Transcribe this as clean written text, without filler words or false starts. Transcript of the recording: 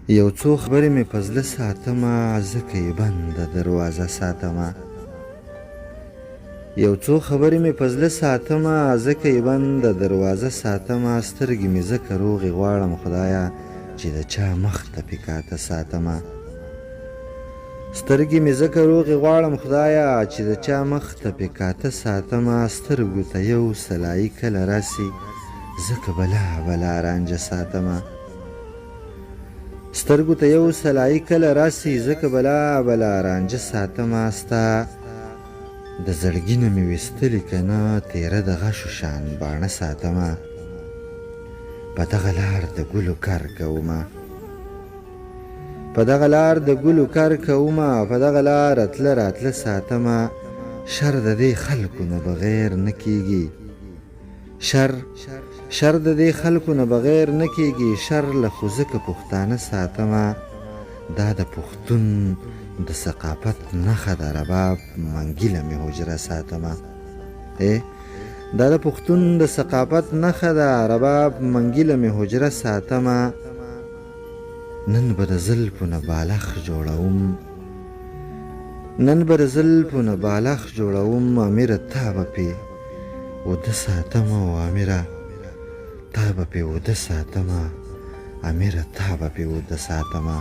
یو څو خبرې مې په زړه ساتمه، ځکه یې بنده دروازه ساتمه. یو څو خبرې مې په زړه ساتمه، ځکه یې بنده دروازه ساتمه. سترګې مې ځکه روغې غواړم خدایه، چې د چا مخ ته پکاته ساتمه. سترګې مې ځکه روغې غواړم خدایه، چې د چا مخ ته پکاته ساتمه. سترګو ته یو سلایي کله راسي، ځکه بلا بلا رانجه ساتمه. سترګو ته یو سلایي کله راسي، ځکه بلا بلا رانجه ساتمه. ستا د زړګي نه مې ویستلې که نه، تیره د غشو شان باڼه ساتمه. په دغه لار د ګلو کر کومه، په دغه لار د ګلو کر کومه، په دغه لار اتله راتله ساتمه. شر د دې خلکو نه بغیر نه کیږي، شر د دې خلکو نه بغیر نه کیږي. شر له خو ځکه پښتانه ساتمه. دا د پښتون د ثقافت نښه ده، رباب منګیله مې حجره ساتمه. دا د پښتون د ثقافت نښه ده، رباب منګیله مې حجره ساتمه. نن به د زلفو نه بالښت جوړوم، نن به د زلفو نه بالښت جوړوم. امیره تا به پې وده ساتمه، او امیره تا به پې وده ساتمه، امیره تا به پې وده ساتمه.